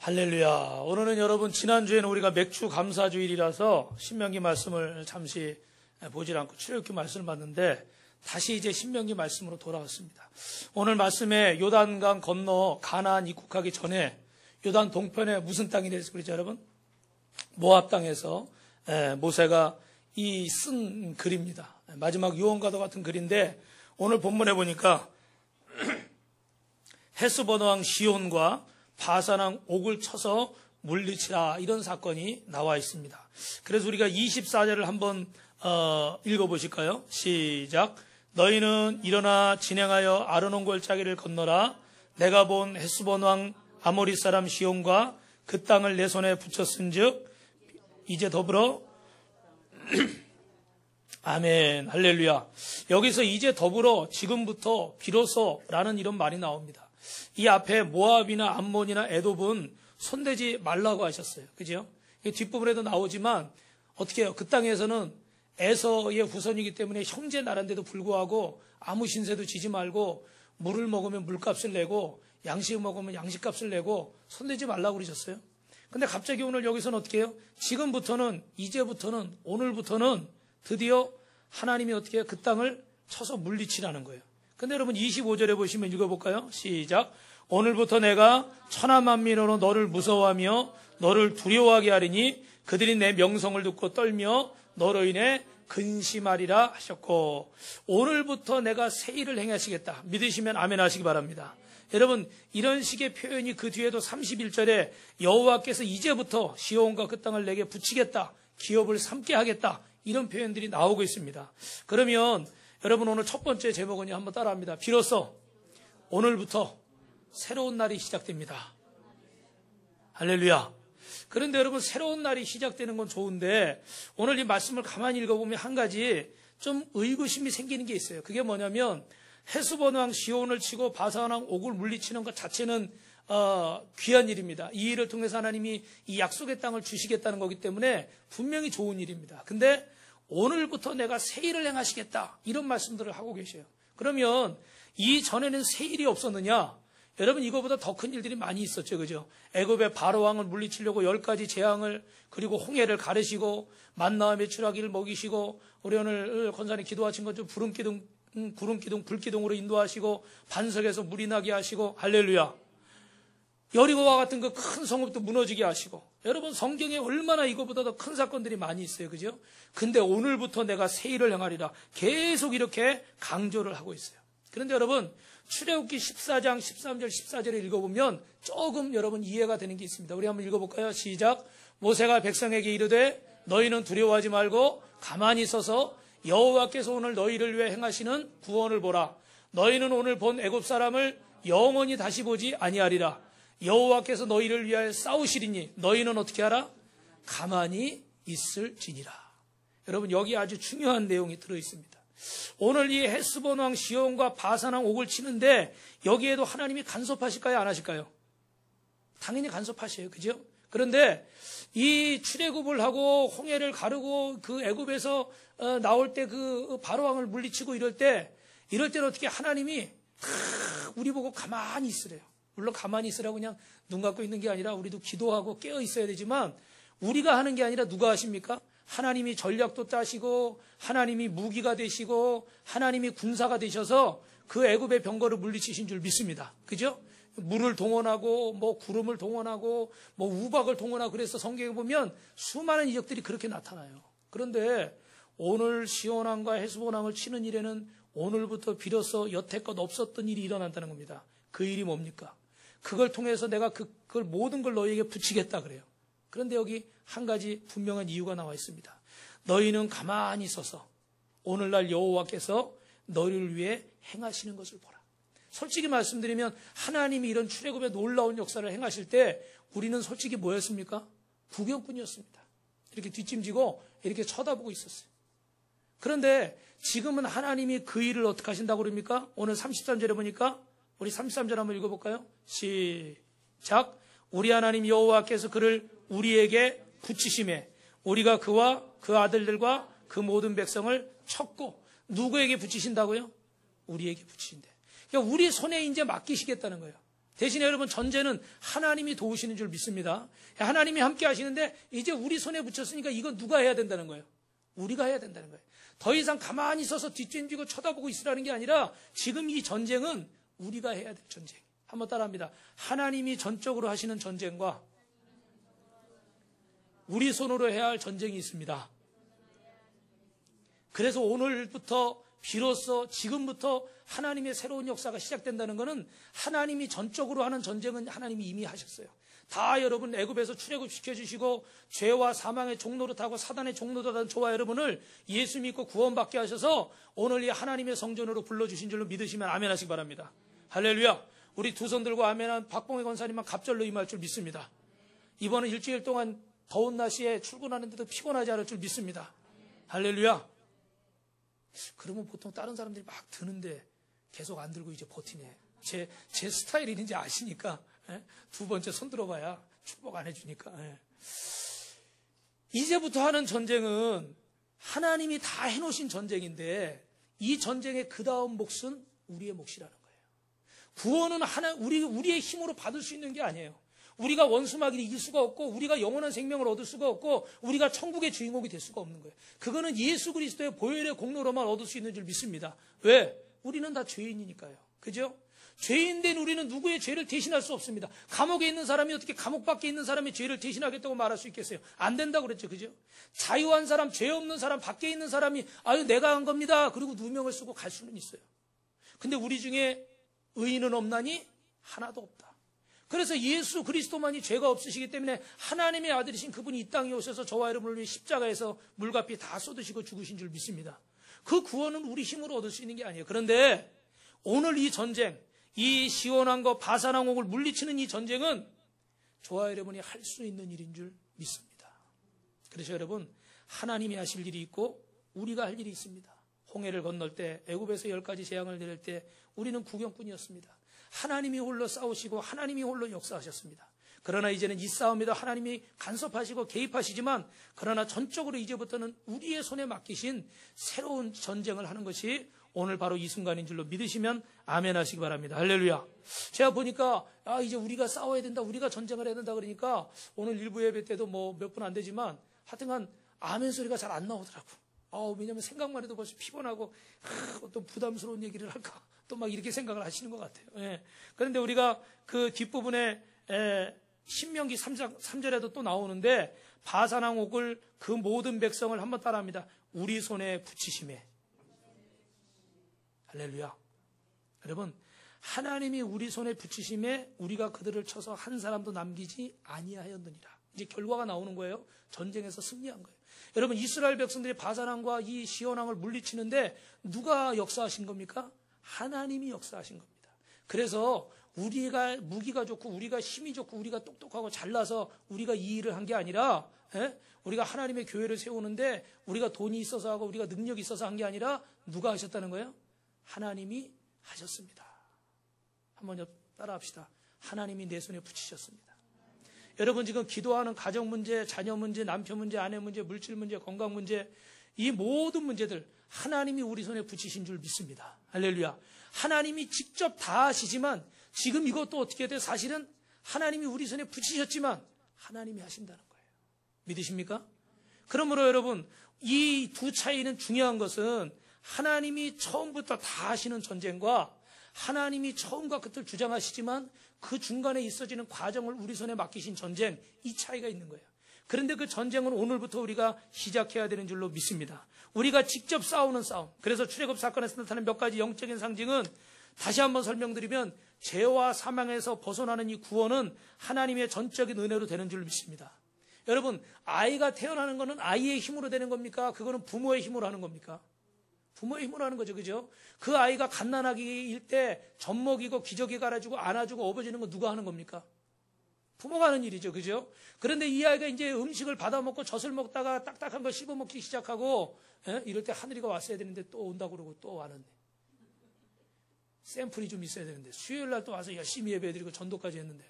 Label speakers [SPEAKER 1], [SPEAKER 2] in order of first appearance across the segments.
[SPEAKER 1] 할렐루야. 오늘은 여러분, 지난주에는 우리가 맥주 감사주일이라서 신명기 말씀을 잠시 보질 않고 출애굽기 말씀을 봤는데 다시 이제 신명기 말씀으로 돌아왔습니다. 오늘 말씀에 요단강 건너 가나안 입국하기 전에 요단 동편에 무슨 땅이 됐을까요, 그렇죠, 여러분? 모압 땅에서 모세가 이 쓴 글입니다. 마지막 유언과도 같은 글인데 오늘 본문에 보니까 헤스본 왕 시온과 바산 왕 옥을 쳐서 물리치라, 이런 사건이 나와 있습니다. 그래서 우리가 24절을 한번 읽어보실까요? 시작. 너희는 일어나 진행하여 아르논 골짜기를 건너라. 내가 본 헤스본 왕 아모리 사람 시온과 그 땅을 내 손에 붙였은즉 이제 더불어 아멘, 할렐루야. 여기서 이제 더불어, 지금부터, 비로소라는 이런 말이 나옵니다. 이 앞에 모압이나 암몬이나 에돔은 손대지 말라고 하셨어요. 그죠? 뒷부분에도 나오지만 어떻게 해요? 그 땅에서는 에서의 후손이기 때문에 형제 나라인데도 불구하고 아무 신세도 지지 말고 물을 먹으면 물값을 내고 양식을 먹으면 양식값을 내고 손대지 말라고 그러셨어요. 근데 갑자기 오늘 여기서는 어떻게 해요? 지금부터는, 이제부터는, 오늘부터는 드디어 하나님이 어떻게 해요? 그 땅을 쳐서 물리치라는 거예요. 근데 여러분 25절에 보시면 읽어볼까요? 시작. 오늘부터 내가 천하만민으로 너를 무서워하며 너를 두려워하게 하리니 그들이 내 명성을 듣고 떨며 너로 인해 근심하리라 하셨고, 오늘부터 내가 새 일을 행하시겠다. 믿으시면 아멘 하시기 바랍니다. 여러분, 이런 식의 표현이 그 뒤에도 31절에 여호와께서 이제부터 시온과 그 땅을 내게 붙이겠다, 기업을 삼게 하겠다, 이런 표현들이 나오고 있습니다. 그러면 여러분, 오늘 첫 번째 제목은요, 한번 따라합니다. 비로소 오늘부터 새로운 날이 시작됩니다. 할렐루야. 그런데 여러분, 새로운 날이 시작되는 건 좋은데 오늘 이 말씀을 가만히 읽어보면 한 가지 좀 의구심이 생기는 게 있어요. 그게 뭐냐면 헤스본 왕 시온을 치고 바산 왕 옥을 물리치는 것 자체는 귀한 일입니다. 이 일을 통해서 하나님이 이 약속의 땅을 주시겠다는 거기 때문에 분명히 좋은 일입니다. 근데 오늘부터 내가 새 일을 행하시겠다, 이런 말씀들을 하고 계셔요. 그러면 이전에는 새 일이 없었느냐? 여러분, 이거보다 더 큰 일들이 많이 있었죠. 그죠? 애굽의 바로 왕을 물리치려고 10가지 재앙을, 그리고 홍해를 가르시고 만나와 메추라기를 먹이시고, 우리 오늘 권사님 기도하신 것좀 구름기둥, 불기둥으로 인도하시고 반석에서 물이 나게 하시고, 할렐루야. 여리고와 같은 그 큰 성읍도 무너지게 하시고, 여러분, 성경에 얼마나 이거보다 더 큰 사건들이 많이 있어요. 그죠? 근데 오늘부터 내가 새 일을 행하리라, 계속 이렇게 강조를 하고 있어요. 그런데 여러분, 출애굽기 14장 13절 14절을 읽어보면 조금 여러분 이해가 되는 게 있습니다. 우리 한번 읽어볼까요? 시작. 모세가 백성에게 이르되 너희는 두려워하지 말고 가만히 서서 여호와께서 오늘 너희를 위해 행하시는 구원을 보라. 너희는 오늘 본 애굽 사람을 영원히 다시 보지 아니하리라. 여호와께서 너희를 위하여 싸우시리니 너희는 어떻게 하라? 가만히 있을지니라. 여러분, 여기 아주 중요한 내용이 들어있습니다. 오늘 이 헤스본 왕 시온과 바산 왕 옥을 치는데 여기에도 하나님이 간섭하실까요, 안 하실까요? 당연히 간섭하셔요. 그죠? 그런데 이 출애굽을 하고 홍해를 가르고 그 애굽에서 나올 때 그 바로 왕을 물리치고 이럴 때는 어떻게 하나님이 다 우리 보고 가만히 있으래요. 물론 가만히 있으라고 그냥 눈 감고 있는 게 아니라 우리도 기도하고 깨어 있어야 되지만, 우리가 하는 게 아니라 누가 하십니까? 하나님이 전략도 짜시고 하나님이 무기가 되시고 하나님이 군사가 되셔서 그 애굽의 병거를 물리치신 줄 믿습니다. 그죠? 물을 동원하고 뭐 구름을 동원하고 뭐 우박을 동원하고, 그래서 성경에 보면 수많은 이적들이 그렇게 나타나요. 그런데 오늘 시온 왕과 헤스본 왕을 치는 일에는 오늘부터 비로소 여태껏 없었던 일이 일어난다는 겁니다. 그 일이 뭡니까? 그걸 통해서 내가 그걸 모든 걸 너희에게 붙이겠다 그래요. 그런데 여기 한 가지 분명한 이유가 나와 있습니다. 너희는 가만히 서서 오늘날 여호와께서 너희를 위해 행하시는 것을 보라. 솔직히 말씀드리면 하나님이 이런 출애굽의 놀라운 역사를 행하실 때 우리는 솔직히 뭐였습니까? 구경꾼이었습니다. 이렇게 뒷짐지고 이렇게 쳐다보고 있었어요. 그런데 지금은 하나님이 그 일을 어떻게 하신다고 그럽니까? 오늘 33절에 보니까 우리 33절 한번 읽어볼까요? 시작. 우리 하나님 여호와께서 그를 우리에게 붙이심에 우리가 그와 그 아들들과 그 모든 백성을 쳤고, 누구에게 붙이신다고요? 우리에게 붙이신대. 그러니까 우리 손에 이제 맡기시겠다는 거예요. 대신에 여러분 전제는 하나님이 도우시는 줄 믿습니다. 하나님이 함께 하시는데 이제 우리 손에 붙였으니까 이건 누가 해야 된다는 거예요? 우리가 해야 된다는 거예요. 더 이상 가만히 서서 뒷짐지고 쳐다보고 있으라는 게 아니라 지금 이 전쟁은 우리가 해야 될 전쟁. 한번 따라합니다. 하나님이 전적으로 하시는 전쟁과 우리 손으로 해야 할 전쟁이 있습니다. 그래서 오늘부터 비로소 지금부터 하나님의 새로운 역사가 시작된다는 것은 하나님이 전적으로 하는 전쟁은 하나님이 이미 하셨어요. 다 여러분 애굽에서 출애굽시켜 주시고 죄와 사망의 종노릇하고 사단의 종노릇하던 저와 여러분을 예수 믿고 구원받게 하셔서 오늘 이 하나님의 성전으로 불러주신 줄로 믿으시면 아멘 하시기 바랍니다. 할렐루야. 우리 두 손 들고 아멘한 박봉희 권사님만 갑절로 임할 줄 믿습니다. 이번은 일주일 동안 더운 날씨에 출근하는데도 피곤하지 않을 줄 믿습니다. 할렐루야. 그러면 보통 다른 사람들이 막 드는데 계속 안 들고 이제 버티네. 제 스타일인지 아시니까 두 번째 손 들어봐야 축복 안 해주니까. 이제부터 하는 전쟁은 하나님이 다 해놓으신 전쟁인데 이 전쟁의 그 다음 몫은 우리의 몫이라는 거예요. 구원은 우리의 힘으로 받을 수 있는 게 아니에요. 우리가 원수마귀를 이길 수가 없고 우리가 영원한 생명을 얻을 수가 없고 우리가 천국의 주인공이 될 수가 없는 거예요. 그거는 예수 그리스도의 보혈의 공로로만 얻을 수 있는 줄 믿습니다. 왜? 우리는 다 죄인이니까요. 그죠? 죄인된 우리는 누구의 죄를 대신할 수 없습니다. 감옥에 있는 사람이 어떻게 감옥 밖에 있는 사람의 죄를 대신하겠다고 말할 수 있겠어요? 안 된다고 그랬죠. 그죠? 자유한 사람, 죄 없는 사람, 밖에 있는 사람이 아유 내가 한 겁니다. 그리고 누명을 쓰고 갈 수는 있어요. 근데 우리 중에 의인은 없나니 하나도 없다. 그래서 예수 그리스도만이 죄가 없으시기 때문에 하나님의 아들이신 그분이 이 땅에 오셔서 저와 여러분을 위해 십자가에서 물과 피 다 쏟으시고 죽으신 줄 믿습니다. 그 구원은 우리 힘으로 얻을 수 있는 게 아니에요. 그런데 오늘 이 전쟁, 이 시온왕과 바산왕국을 물리치는 이 전쟁은 저와 여러분이 할 수 있는 일인 줄 믿습니다. 그래서 여러분 하나님이 하실 일이 있고 우리가 할 일이 있습니다. 홍해를 건널 때 애굽에서 10가지 재앙을 내릴 때 우리는 구경꾼이었습니다. 하나님이 홀로 싸우시고 하나님이 홀로 역사하셨습니다. 그러나 이제는 이 싸움에도 하나님이 간섭하시고 개입하시지만 그러나 전적으로 이제부터는 우리의 손에 맡기신 새로운 전쟁을 하는 것이 오늘 바로 이 순간인 줄로 믿으시면 아멘 하시기 바랍니다. 할렐루야. 제가 보니까 이제 우리가 싸워야 된다, 우리가 전쟁을 해야 된다 그러니까 오늘 일부 예배 때도 뭐 몇 분 안 되지만 하여튼간 아멘 소리가 잘 안 나오더라고. 왜냐면 생각만 해도 벌써 피곤하고 어떤 부담스러운 얘기를 할까 또 막 이렇게 생각을 하시는 것 같아요. 예. 그런데 우리가 그 뒷부분에 신명기 3절에도 또 나오는데 바산왕옥을 그 모든 백성을 한번 따라합니다. 우리 손에 붙이심에. 할렐루야. 여러분 하나님이 우리 손에 붙이심에 우리가 그들을 쳐서 한 사람도 남기지 아니하였느니라. 이제 결과가 나오는 거예요. 전쟁에서 승리한 거예요. 여러분 이스라엘 백성들이 바산왕과 이 시온왕을 물리치는데 누가 역사하신 겁니까? 하나님이 역사하신 겁니다. 그래서 우리가 무기가 좋고 우리가 힘이 좋고 우리가 똑똑하고 잘나서 우리가 이 일을 한 게 아니라 우리가 하나님의 교회를 세우는데 우리가 돈이 있어서 하고 우리가 능력이 있어서 한 게 아니라 누가 하셨다는 거예요? 하나님이 하셨습니다. 한번 따라 합시다. 하나님이 내 손에 붙이셨습니다. 여러분 지금 기도하는 가정 문제, 자녀 문제, 남편 문제, 아내 문제, 물질 문제, 건강 문제 이 모든 문제들 하나님이 우리 손에 붙이신 줄 믿습니다. 할렐루야. 하나님이 직접 다 하시지만 지금 이것도 어떻게 해야 돼요? 사실은 하나님이 우리 손에 붙이셨지만 하나님이 하신다는 거예요. 믿으십니까? 그러므로 여러분 이 두 차이는 중요한 것은 하나님이 처음부터 다 하시는 전쟁과 하나님이 처음과 끝을 주장하시지만 그 중간에 있어지는 과정을 우리 손에 맡기신 전쟁 이 차이가 있는 거예요. 그런데 그 전쟁은 오늘부터 우리가 시작해야 되는 줄로 믿습니다. 우리가 직접 싸우는 싸움. 그래서 출애굽 사건에서 나타나는 몇 가지 영적인 상징은 다시 한번 설명드리면 죄와 사망에서 벗어나는 이 구원은 하나님의 전적인 은혜로 되는 줄 믿습니다. 여러분 아이가 태어나는 것은 아이의 힘으로 되는 겁니까? 그거는 부모의 힘으로 하는 겁니까? 부모의 힘으로 하는 거죠. 그죠? 그 아이가 갓난아기일 때 젖먹이고 기저귀 갈아주고 안아주고 업어주는 거 누가 하는 겁니까? 부모가 하는 일이죠. 그죠? 그런데 이 아이가 이제 음식을 받아먹고 젖을 먹다가 딱딱한 걸 씹어먹기 시작하고 이럴 때 하늘이가 왔어야 되는데 또 온다고 그러고 또 왔는데 샘플이 좀 있어야 되는데 수요일 날 또 와서 열심히 예배해드리고 전도까지 했는데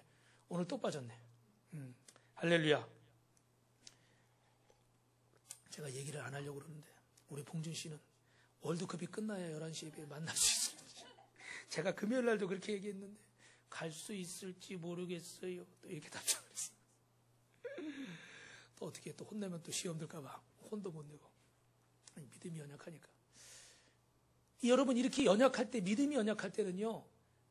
[SPEAKER 1] 오늘 또 빠졌네. 할렐루야. 제가 얘기를 안 하려고 그러는데 우리 봉준 씨는 월드컵이 끝나야 11시 예배에 만날 수 있어요. 제가 금요일 날도 그렇게 얘기했는데 갈 수 있을지 모르겠어요. 또 이렇게 답장을 했어요. 또 어떻게 또 혼내면 또 시험 들까봐 혼도 못 내고. 아니, 믿음이 연약하니까. 여러분, 이렇게 연약할 때, 믿음이 연약할 때는요,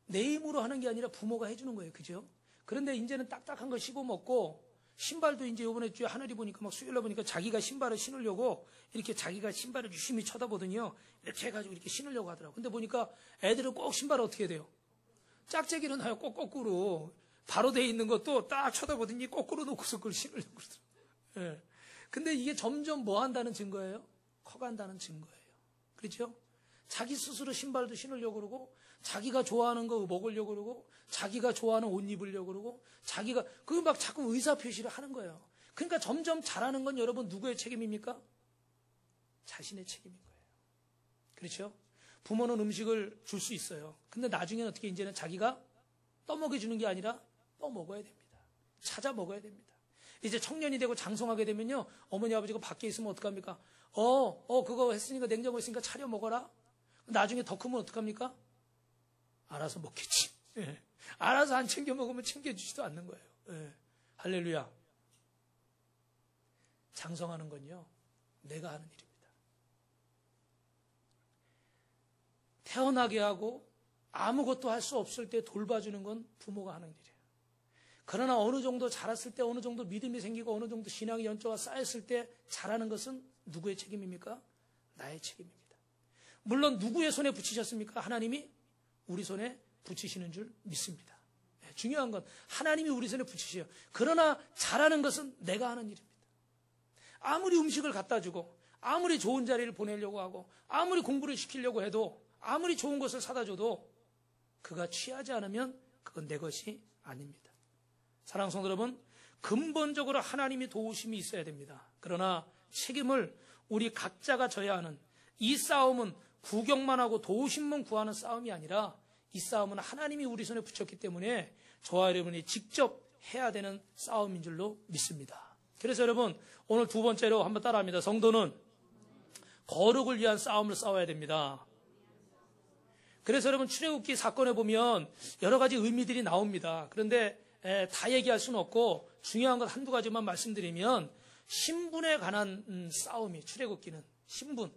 [SPEAKER 1] 내 힘으로 하는 게 아니라 부모가 해주는 거예요. 그죠? 그런데 이제는 딱딱한 거 씹어 먹고, 신발도 이제 이번에 주에 하늘이 보니까 막 수요일날 보니까 자기가 신발을 신으려고 이렇게 자기가 신발을 유심히 쳐다보더니요, 이렇게 해가지고 이렇게 신으려고 하더라고요. 근데 보니까 애들은 꼭 신발을 어떻게 해야 돼요? 짝짝이로 나요. 꼭 거꾸로. 바로 돼 있는 것도 딱 쳐다보더니 거꾸로 놓고서 그걸 신으려고 그러더라고요. 예. 근데 이게 점점 뭐 한다는 증거예요? 커간다는 증거예요. 그렇죠? 자기 스스로 신발도 신으려고 그러고, 자기가 좋아하는 거 먹으려고 그러고, 자기가 좋아하는 옷 입으려고 그러고, 자기가, 그거 막 자꾸 의사표시를 하는 거예요. 그러니까 점점 잘하는 건 여러분 누구의 책임입니까? 자신의 책임인 거예요. 그렇죠? 부모는 음식을 줄 수 있어요. 근데 나중에는 어떻게 이제는 자기가 떠먹여주는 게 아니라 떠먹어야 됩니다. 찾아 먹어야 됩니다. 이제 청년이 되고 장성하게 되면요, 어머니 아버지가 밖에 있으면 어떡합니까? 그거 했으니까 냉장고에 있으니까 차려 먹어라. 나중에 더 크면 어떡합니까? 알아서 먹겠지. 예. 알아서 안 챙겨 먹으면 챙겨주지도 않는 거예요. 예. 할렐루야. 장성하는 건요, 내가 하는 일입니다. 태어나게 하고 아무것도 할 수 없을 때 돌봐주는 건 부모가 하는 일이에요. 그러나 어느 정도 자랐을 때, 어느 정도 믿음이 생기고, 어느 정도 신앙의 연조가 쌓였을 때 잘하는 것은 누구의 책임입니까? 나의 책임입니다. 물론 누구의 손에 붙이셨습니까? 하나님이 우리 손에 붙이시는 줄 믿습니다. 네, 중요한 건 하나님이 우리 손에 붙이셔요. 그러나 잘하는 것은 내가 하는 일입니다. 아무리 음식을 갖다 주고, 아무리 좋은 자리를 보내려고 하고, 아무리 공부를 시키려고 해도, 아무리 좋은 것을 사다 줘도 그가 취하지 않으면 그건 내 것이 아닙니다. 사랑하는 성도 여러분, 근본적으로 하나님이 도우심이 있어야 됩니다. 그러나 책임을 우리 각자가 져야 하는 이 싸움은 구경만 하고 도우심만 구하는 싸움이 아니라, 이 싸움은 하나님이 우리 손에 붙였기 때문에 저와 여러분이 직접 해야 되는 싸움인 줄로 믿습니다. 그래서 여러분, 오늘 두 번째로 한번 따라합니다. 성도는 거룩을 위한 싸움을 싸워야 됩니다. 그래서 여러분, 출애굽기 사건에 보면 여러 가지 의미들이 나옵니다. 그런데 다 얘기할 수는 없고 중요한 것 한두 가지만 말씀드리면, 신분에 관한 싸움이, 출애굽기는 신분.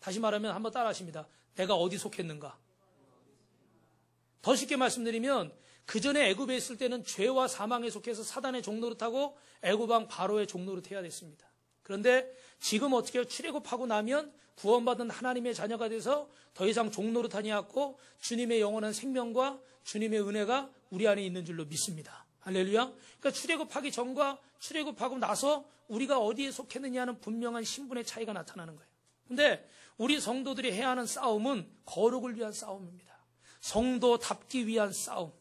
[SPEAKER 1] 다시 말하면 한번 따라하십니다. 내가 어디 속했는가? 더 쉽게 말씀드리면, 그 전에 애굽에 있을 때는 죄와 사망에 속해서 사단의 종노릇하고 애굽왕 바로의 종노릇해야 됐습니다. 그런데 지금 어떻게 해요? 출애굽하고 나면 구원받은 하나님의 자녀가 돼서 더 이상 종노릇하지 않고 주님의 영원한 생명과 주님의 은혜가 우리 안에 있는 줄로 믿습니다. 할렐루야. 그러니까 출애굽하기 전과 출애굽하고 나서 우리가 어디에 속했느냐는 분명한 신분의 차이가 나타나는 거예요. 근데 우리 성도들이 해야 하는 싸움은 거룩을 위한 싸움입니다. 성도답기 위한 싸움.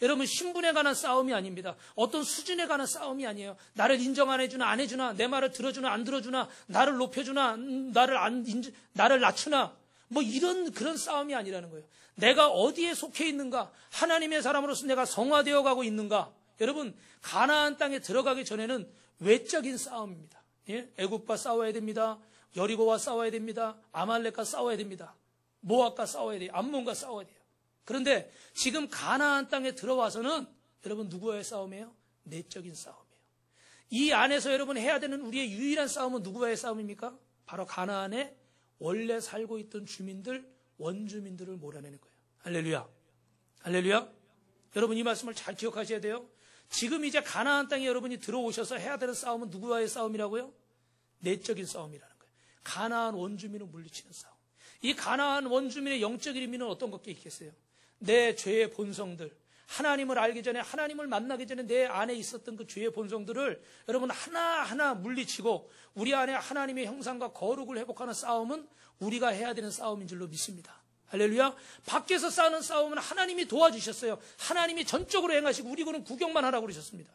[SPEAKER 1] 여러분, 신분에 관한 싸움이 아닙니다. 어떤 수준에 관한 싸움이 아니에요. 나를 인정 안 해주나 안 해주나, 내 말을 들어주나 안 들어주나, 나를 높여주나 나를 낮추나, 뭐 이런 그런 싸움이 아니라는 거예요. 내가 어디에 속해 있는가, 하나님의 사람으로서 내가 성화되어 가고 있는가. 여러분, 가나안 땅에 들어가기 전에는 외적인 싸움입니다. 예? 애굽과 싸워야 됩니다. 여리고와 싸워야 됩니다. 아말렉과 싸워야 됩니다. 모압과 싸워야 돼요. 암몬과 싸워야 돼요. 그런데 지금 가나안 땅에 들어와서는 여러분, 누구와의 싸움이에요? 내적인 싸움이에요. 이 안에서 여러분 해야 되는 우리의 유일한 싸움은 누구와의 싸움입니까? 바로 가나안에 원래 살고 있던 주민들, 원주민들을 몰아내는 거예요. 할렐루야. 할렐루야. 여러분, 이 말씀을 잘 기억하셔야 돼요. 지금 이제 가나안 땅에 여러분이 들어오셔서 해야 되는 싸움은 누구와의 싸움이라고요? 내적인 싸움이라는 거예요. 가나안 원주민을 물리치는 싸움. 이 가나안 원주민의 영적인 의미는 어떤 것게 있겠어요? 내 죄의 본성들, 하나님을 알기 전에, 하나님을 만나기 전에 내 안에 있었던 그 죄의 본성들을 여러분 하나하나 물리치고 우리 안에 하나님의 형상과 거룩을 회복하는 싸움은 우리가 해야 되는 싸움인 줄로 믿습니다. 할렐루야. 밖에서 싸우는 싸움은 하나님이 도와주셨어요. 하나님이 전적으로 행하시고 우리는 구경만 하라고 그러셨습니다.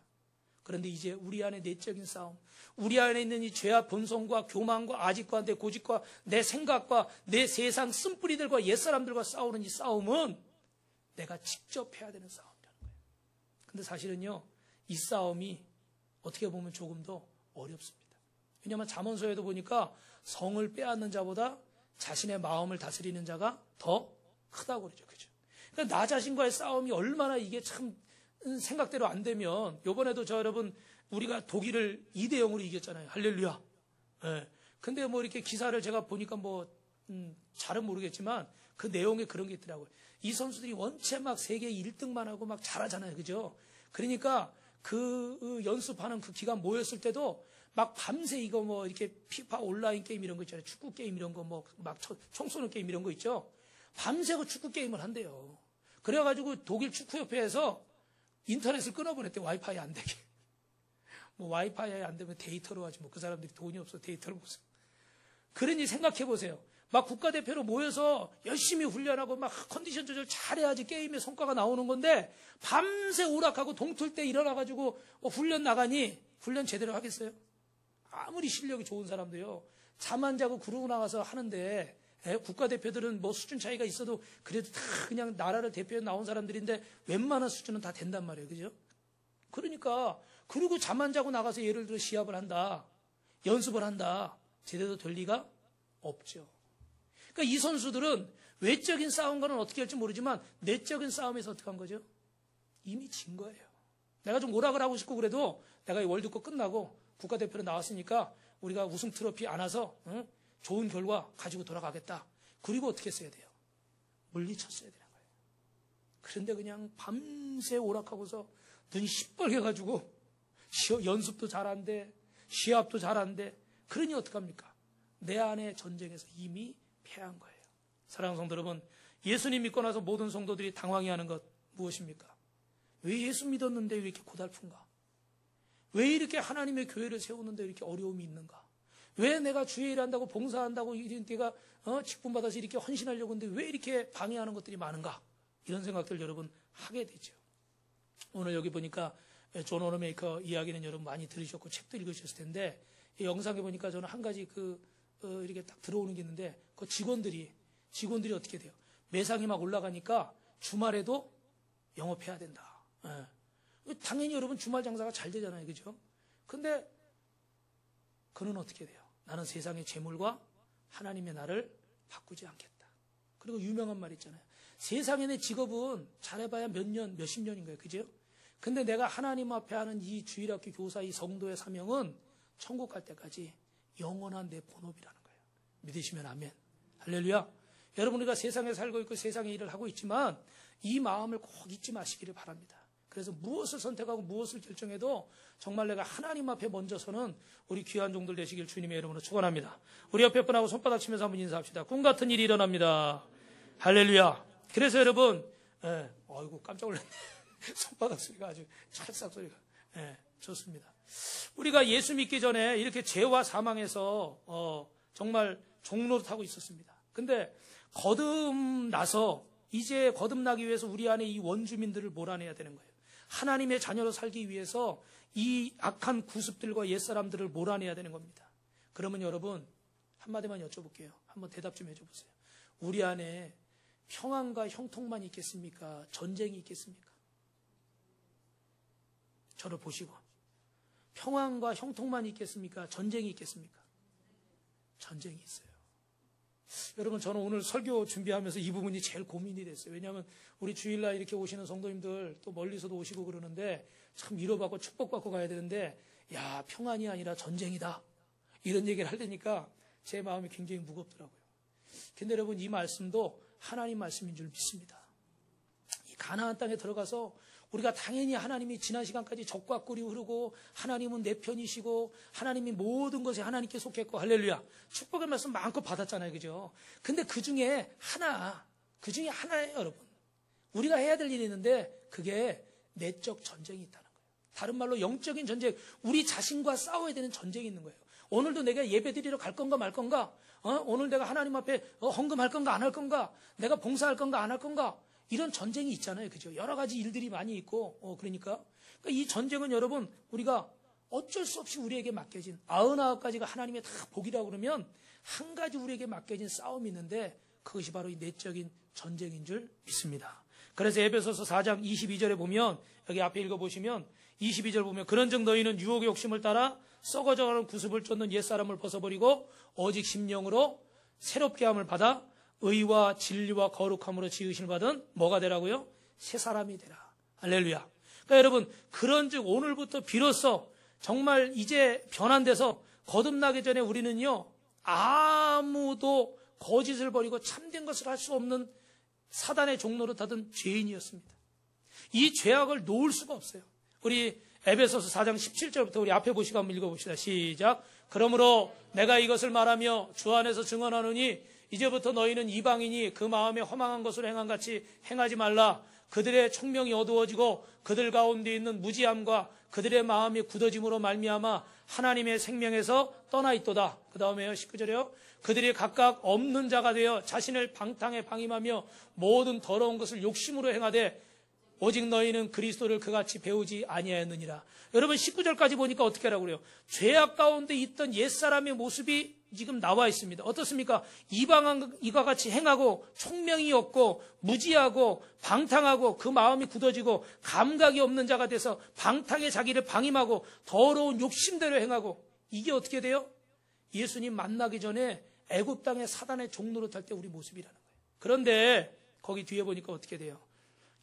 [SPEAKER 1] 그런데 이제 우리 안에 내적인 싸움, 우리 안에 있는 이 죄와 본성과 교만과 아집과 내 고집과 내 생각과 내 세상 쓴뿌리들과 옛사람들과 싸우는 이 싸움은 내가 직접 해야 되는 싸움이라는 거예요. 근데 사실은요, 이 싸움이 어떻게 보면 조금 더 어렵습니다. 왜냐하면 잠언서에도 보니까 성을 빼앗는 자보다 자신의 마음을 다스리는 자가 더 크다고 그러죠. 그죠? 그러니까 나 자신과의 싸움이 얼마나 이게 참 생각대로 안 되면, 요번에도 여러분, 우리가 독일을 2대0으로 이겼잖아요. 할렐루야. 예. 근데 뭐 이렇게 기사를 제가 보니까 잘은 모르겠지만 그 내용에 그런 게 있더라고요. 이 선수들이 원체 막 세계 1등만 하고 막 잘하잖아요. 그죠? 그러니까 그 연습하는 그 기간 모였을 때도 막 밤새 이거 뭐 이렇게 피파 온라인 게임 이런 거 있잖아요. 축구 게임 이런 거 뭐 막 총 쏘는 게임 이런 거 있죠. 밤새고 축구 게임을 한대요. 그래가지고 독일 축구협회에서 인터넷을 끊어버렸대. 와이파이 안 되게. 뭐 와이파이 안 되면 데이터로 하지 뭐 그 사람들이 돈이 없어 데이터를 못 써. 그러니 생각해 보세요. 막 국가대표로 모여서 열심히 훈련하고 막 컨디션 조절 잘해야지 게임에 성과가 나오는 건데 밤새 오락하고 동틀 때 일어나가지고 훈련 나가니 훈련 제대로 하겠어요? 아무리 실력이 좋은 사람도요. 잠 안 자고 그러고 나가서 하는데 국가대표들은 뭐 수준 차이가 있어도 그래도 다 그냥 나라를 대표해 나온 사람들인데 웬만한 수준은 다 된단 말이에요. 그죠? 그러니까 그리고 잠 안 자고 나가서 예를 들어 시합을 한다. 연습을 한다. 제대로 될 리가 없죠. 그러니까 이 선수들은 외적인 싸움과는 어떻게 할지 모르지만 내적인 싸움에서 어떻게 한 거죠? 이미 진 거예요. 내가 좀 오락을 하고 싶고 그래도 내가 이 월드컵 끝나고 국가대표로 나왔으니까 우리가 우승 트로피 안아서 좋은 결과 가지고 돌아가겠다. 그리고 어떻게 했어야 돼요? 물리쳤어야 되는 거예요. 그런데 그냥 밤새 오락하고서 눈이 시뻘개가지고 연습도 잘 안 돼. 시합도 잘 안 돼. 그러니 어떡합니까? 내 안의 전쟁에서 이미 패한 거예요. 사랑하는 성도 여러분, 예수님 믿고 나서 모든 성도들이 당황해하는 것 무엇입니까? 왜 예수 믿었는데 왜 이렇게 고달픈가? 왜 이렇게 하나님의 교회를 세우는데 이렇게 어려움이 있는가? 왜 내가 주의 일한다고 봉사한다고 내가 직분받아서 이렇게 헌신하려고 하는데 왜 이렇게 방해하는 것들이 많은가? 이런 생각들 여러분 하게 되죠. 오늘 여기 보니까 존 워너메이커 이야기는 여러분 많이 들으셨고 책도 읽으셨을 텐데 이 영상에 보니까 저는 한 가지 이렇게 딱 들어오는 게 있는데 그 직원들이 어떻게 돼요? 매상이 막 올라가니까 주말에도 영업해야 된다. 당연히 여러분 주말 장사가 잘 되잖아요. 그죠? 근데 그는 어떻게 돼요? 나는 세상의 재물과 하나님의 나를 바꾸지 않겠다. 그리고 유명한 말 있잖아요. 세상의 내 직업은 잘해봐야 몇 년, 몇십 년인 거예요. 그죠? 근데 내가 하나님 앞에 하는 이 주일학교 교사 이 성도의 사명은 천국 갈 때까지 영원한 내 본업이라는 거예요. 믿으시면 아멘. 할렐루야. 여러분 우리가 세상에 살고 있고 세상의 일을 하고 있지만 이 마음을 꼭 잊지 마시기를 바랍니다. 그래서 무엇을 선택하고 무엇을 결정해도 정말 내가 하나님 앞에 먼저 서는 우리 귀한 종들 되시길 주님의 이름으로 축원합니다. 우리 옆에 분하고 손바닥 치면서 한번 인사합시다. 꿈 같은 일이 일어납니다. 할렐루야. 그래서 여러분 아이고 깜짝 놀랐네. 손바닥 소리가 아주 찰싹 소리가 좋습니다. 우리가 예수 믿기 전에 이렇게 죄와 사망에서 정말 종노릇하고 있었습니다. 근데 거듭나서 이제 거듭나기 위해서 우리 안에 이 원주민들을 몰아내야 되는 거예요. 하나님의 자녀로 살기 위해서 이 악한 구습들과 옛사람들을 몰아내야 되는 겁니다. 그러면 여러분 한마디만 여쭤볼게요. 한번 대답 좀 해줘 보세요. 우리 안에 평안과 형통만 있겠습니까? 전쟁이 있겠습니까? 저를 보시고 평안과 형통만 있겠습니까? 전쟁이 있겠습니까? 전쟁이 있어요. 여러분 저는 오늘 설교 준비하면서 이 부분이 제일 고민이 됐어요. 왜냐하면 우리 주일날 이렇게 오시는 성도님들 또 멀리서도 오시고 그러는데 참 위로받고 축복받고 가야 되는데 야 평안이 아니라 전쟁이다 이런 얘기를 하려니까 제 마음이 굉장히 무겁더라고요. 근데 여러분 이 말씀도 하나님 말씀인 줄 믿습니다. 이 가나안 땅에 들어가서 우리가 당연히 하나님이 지난 시간까지 적과 꿀이 흐르고 하나님은 내 편이시고 하나님이 모든 것에 하나님께 속했고 할렐루야 축복의 말씀 마음껏 받았잖아요. 그죠? 근데 그 중에 하나예요 여러분. 우리가 해야 될 일이 있는데 그게 내적 전쟁이 있다는 거예요. 다른 말로 영적인 전쟁, 우리 자신과 싸워야 되는 전쟁이 있는 거예요. 오늘도 내가 예배 드리러 갈 건가 말 건가? 오늘 내가 하나님 앞에 헌금할 건가 안 할 건가? 내가 봉사할 건가 안 할 건가? 이런 전쟁이 있잖아요. 그죠? 여러 가지 일들이 많이 있고, 그러니까 이 전쟁은 여러분, 우리가 어쩔 수 없이 우리에게 맡겨진 99가지가 하나님의 다 복이라고 그러면 한 가지 우리에게 맡겨진 싸움이 있는데 그것이 바로 이 내적인 전쟁인 줄 믿습니다. 그래서 에베소서 4장 22절에 보면 여기 앞에 읽어보시면 22절 보면 그런즉 너희는 유혹의 욕심을 따라 썩어져가는 구습을 쫓는 옛사람을 벗어버리고 오직 심령으로 새롭게 함을 받아 의와 진리와 거룩함으로 지으심을 받은 뭐가 되라고요? 새 사람이 되라. 할렐루야. 그러니까 여러분, 그런즉 오늘부터 비로소 정말 이제 변환돼서 거듭나기 전에 우리는요, 아무도 거짓을 버리고 참된 것을 할 수 없는 사단의 종로로 타던 죄인이었습니다. 이 죄악을 놓을 수가 없어요. 우리 에베소서 4장 17절부터 우리 앞에 보시고 한번 읽어봅시다. 시작. 그러므로 내가 이것을 말하며 주 안에서 증언하노니 이제부터 너희는 이방인이 그 마음에 허망한 것을 행한 같이 행하지 말라. 그들의 총명이 어두워지고 그들 가운데 있는 무지함과 그들의 마음이 굳어짐으로 말미암아 하나님의 생명에서 떠나 있도다. 그 다음에요, 19절에요. 그들이 각각 없는 자가 되어 자신을 방탕에 방임하며 모든 더러운 것을 욕심으로 행하되 오직 너희는 그리스도를 그같이 배우지 아니하였느니라. 여러분 19절까지 보니까 어떻게 하라고 그래요? 죄악 가운데 있던 옛사람의 모습이 지금 나와 있습니다. 어떻습니까? 이방인과 같이 행하고 총명이 없고 무지하고 방탕하고 그 마음이 굳어지고 감각이 없는 자가 돼서 방탕에 자기를 방임하고 더러운 욕심대로 행하고, 이게 어떻게 돼요? 예수님 만나기 전에 애굽 땅의 사단의 종노릇할 때 우리 모습이라는 거예요. 그런데 거기 뒤에 보니까 어떻게 돼요?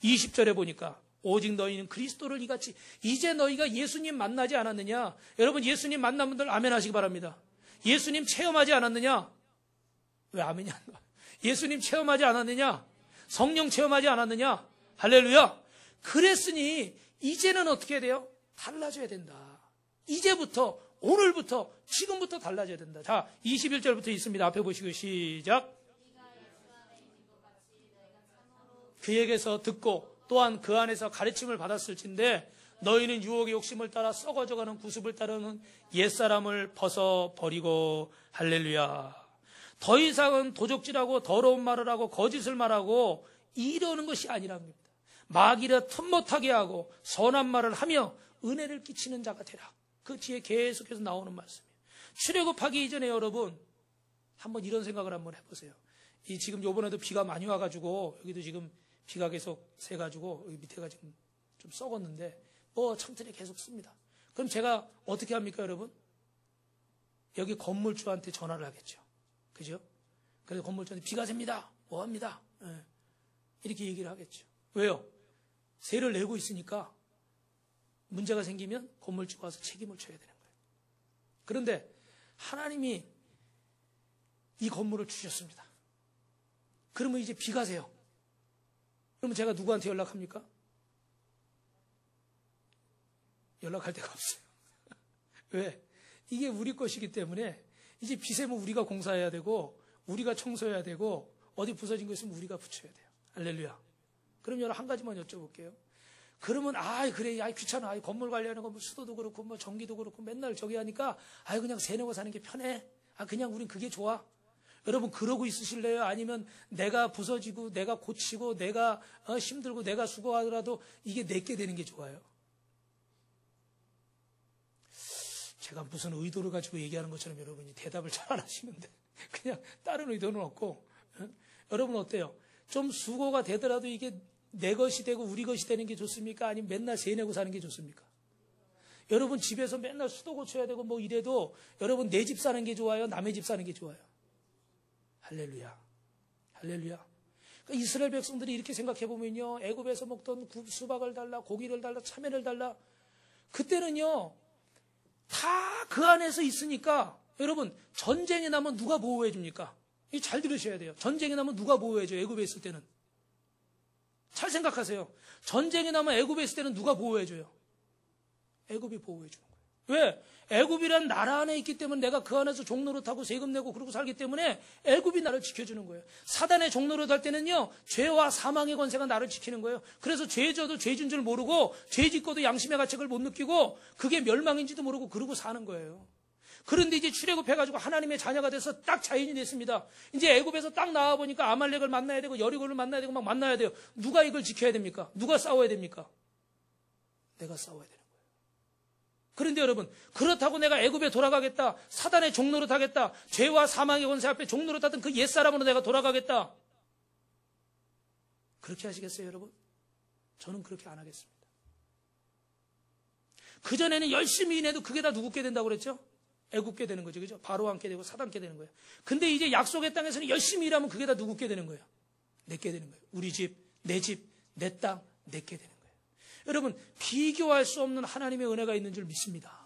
[SPEAKER 1] 20절에 보니까 오직 너희는 그리스도를 이같이, 이제 너희가 예수님 만나지 않았느냐? 여러분 예수님 만난 분들 아멘 하시기 바랍니다. 예수님 체험하지 않았느냐? 왜 아멘이 안 나와? 예수님 체험하지 않았느냐? 성령 체험하지 않았느냐? 할렐루야. 그랬으니 이제는 어떻게 해야 돼요? 달라져야 된다. 이제부터, 오늘부터, 지금부터 달라져야 된다. 자, 21절부터 있습니다. 앞에 보시고 시작. 그에게서 듣고 또한 그 안에서 가르침을 받았을진데 너희는 유혹의 욕심을 따라 썩어져가는 구습을 따르는 옛사람을 벗어버리고, 할렐루야. 더 이상은 도적질하고 더러운 말을 하고 거짓을 말하고 이러는 것이 아니랍니다. 마귀를 틈못하게 하고 선한 말을 하며 은혜를 끼치는 자가 되라. 그 뒤에 계속해서 나오는 말씀이에요. 출애굽하기 이전에 여러분 한번 이런 생각을 한번 해보세요. 지금 요번에도 비가 많이 와가지고 여기도 지금 비가 계속 새가지고 여기 밑에가 지금 좀 썩었는데 창틀에 계속 씁니다. 그럼 제가 어떻게 합니까, 여러분? 여기 건물주한테 전화를 하겠죠. 그죠? 그래서 건물주한테 비가 셉니다. 뭐 합니다. 이렇게 얘기를 하겠죠. 왜요? 세를 내고 있으니까 문제가 생기면 건물주가 와서 책임을 져야 되는 거예요. 그런데 하나님이 이 건물을 주셨습니다. 그러면 이제 비가 새요. 그러면 제가 누구한테 연락합니까? 연락할 데가 없어요. 왜? 이게 우리 것이기 때문에 이제 비 새면 우리가 공사해야 되고 우리가 청소해야 되고 어디 부서진 거 있으면 우리가 붙여야 돼요. 할렐루야. 그럼 여러분 한 가지만 여쭤볼게요. 그러면 그래 귀찮아. 건물 관리하는 거 뭐 수도도 그렇고 뭐 전기도 그렇고 맨날 저기 하니까 그냥 새내고 사는 게 편해. 그냥 우린 그게 좋아. 여러분 그러고 있으실래요? 아니면 내가 부서지고 내가 고치고 내가 힘들고 내가 수고하더라도 이게 내게 되는 게 좋아요? 제가 무슨 의도를 가지고 얘기하는 것처럼 여러분이 대답을 잘 안 하시는데 그냥 다른 의도는 없고, 여러분 어때요? 좀 수고가 되더라도 이게 내 것이 되고 우리 것이 되는 게 좋습니까? 아니면 맨날 세내고 사는 게 좋습니까? 여러분 집에서 맨날 수도 고쳐야 되고 뭐 이래도 여러분 내 집 사는 게 좋아요? 남의 집 사는 게 좋아요? 할렐루야. 할렐루야. 그러니까 이스라엘 백성들이 이렇게 생각해 보면요, 애굽에서 먹던 수박을 달라, 고기를 달라, 참외를 달라, 그때는요 다 그 안에서 있으니까 여러분 전쟁이 나면 누가 보호해 줍니까? 잘 들으셔야 돼요. 전쟁이 나면 누가 보호해 줘요? 애굽에 있을 때는. 잘 생각하세요. 전쟁이 나면 애굽에 있을 때는 누가 보호해 줘요? 애굽이 보호해 주는 거예요. 왜? 애굽이란 나라 안에 있기 때문에 내가 그 안에서 종노릇하고 세금 내고 그러고 살기 때문에 애굽이 나를 지켜주는 거예요. 사단의 종노릇할 때는요, 죄와 사망의 권세가 나를 지키는 거예요. 그래서 죄져도 죄진 줄 모르고 죄 짓고도 양심의 가책을 못 느끼고 그게 멸망인지도 모르고 그러고 사는 거예요. 그런데 이제 출애굽해가지고 하나님의 자녀가 돼서 딱 자연이 됐습니다. 이제 애굽에서 딱 나와 보니까 아말렉을 만나야 되고 여리고를 만나야 되고 막 만나야 돼요. 누가 이걸 지켜야 됩니까? 누가 싸워야 됩니까? 내가 싸워야 돼요. 그런데 여러분, 그렇다고 내가 애굽에 돌아가겠다, 사단의 종노릇 하겠다, 죄와 사망의 권세 앞에 종노릇 하던 그 옛사람으로 내가 돌아가겠다, 그렇게 하시겠어요, 여러분? 저는 그렇게 안 하겠습니다. 그전에는 열심히 일해도 그게 다 누구께 된다고 그랬죠? 애굽게 되는 거죠. 그죠? 바로왕께 되고 사단께 되는 거예요. 근데 이제 약속의 땅에서는 열심히 일하면 그게 다 누구께 되는 거예요? 내게 되는 거예요. 우리 집, 내 땅, 내게 되는 거예요. 여러분, 비교할 수 없는 하나님의 은혜가 있는 줄 믿습니다.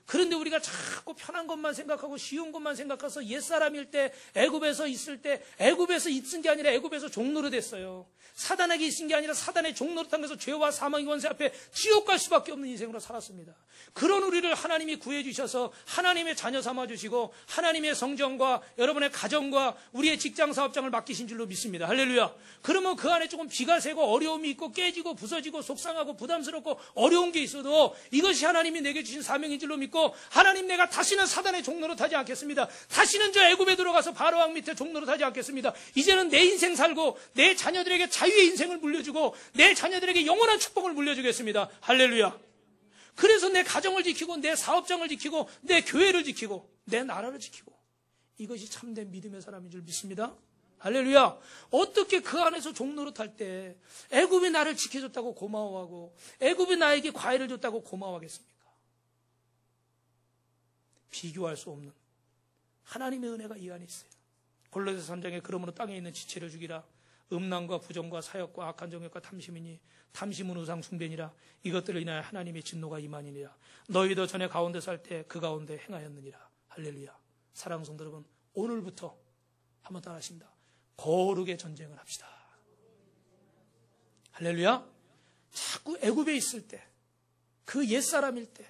[SPEAKER 1] 그런데 우리가 자꾸 편한 것만 생각하고 쉬운 것만 생각해서 옛사람일 때, 애굽에서 있을 때, 애굽에서 있은 게 아니라 애굽에서 종노릇 했어요. 사단에게 있은 게 아니라 사단의 종노릇한 것에서 죄와 사망의 권세 앞에 지옥 갈 수밖에 없는 인생으로 살았습니다. 그런 우리를 하나님이 구해 주셔서 하나님의 자녀 삼아 주시고 하나님의 성전과 여러분의 가정과 우리의 직장 사업장을 맡기신 줄로 믿습니다. 할렐루야. 그러면 그 안에 조금 비가 새고 어려움이 있고 깨지고 부서지고 속상하고 부담스럽고 어려운 게 있어도 이것이 하나님이 내게 주신 사명인 줄로 믿고, 하나님, 내가 다시는 사단의 종노릇 하지 않겠습니다. 다시는 저 애굽에 들어가서 바로왕 밑에 종노릇 하지 않겠습니다. 이제는 내 인생 살고 내 자녀들에게 자유의 인생을 물려주고 내 자녀들에게 영원한 축복을 물려주겠습니다. 할렐루야. 그래서 내 가정을 지키고 내 사업장을 지키고 내 교회를 지키고 내 나라를 지키고, 이것이 참된 믿음의 사람인 줄 믿습니다. 할렐루야. 어떻게 그 안에서 종노릇할 때 애굽이 나를 지켜줬다고 고마워하고 애굽이 나에게 과일을 줬다고 고마워하겠습니까? 비교할 수 없는 하나님의 은혜가 이 안에 있어요. 골로새서 3장에 그러므로 땅에 있는 지체를 죽이라. 음란과 부정과 사역과 악한 정욕과 탐심이니 탐심은 우상 숭배니라. 이것들을 인하여 하나님의 진노가 임하니라. 너희도 전에 가운데 살 때 그 가운데 행하였느니라. 할렐루야. 사랑하는 성도 여러분, 오늘부터 한번 따라하십니다. 거룩의 전쟁을 합시다. 할렐루야. 자꾸 애굽에 있을 때, 그 옛사람일 때,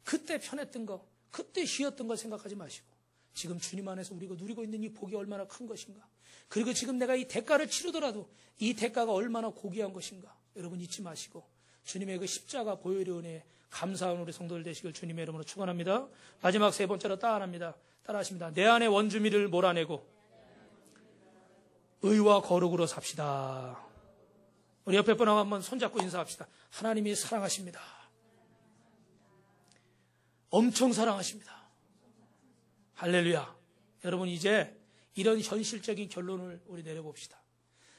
[SPEAKER 1] 그때 편했던 거, 그때 쉬었던 거 생각하지 마시고, 지금 주님 안에서 우리가 누리고 있는 이 복이 얼마나 큰 것인가, 그리고 지금 내가 이 대가를 치르더라도 이 대가가 얼마나 고귀한 것인가, 여러분 잊지 마시고 주님의 그 십자가 보혈의 은혜에 감사하는 우리 성도들 되시길 주님의 이름으로 축원합니다. 마지막 세 번째로 따라하십니다. 내 안에 원주민을 몰아내고 의와 거룩으로 삽시다. 우리 옆에 분하고 한번 손잡고 인사합시다. 하나님이 사랑하십니다. 엄청 사랑하십니다. 할렐루야. 여러분, 이제 이런 현실적인 결론을 우리 내려봅시다.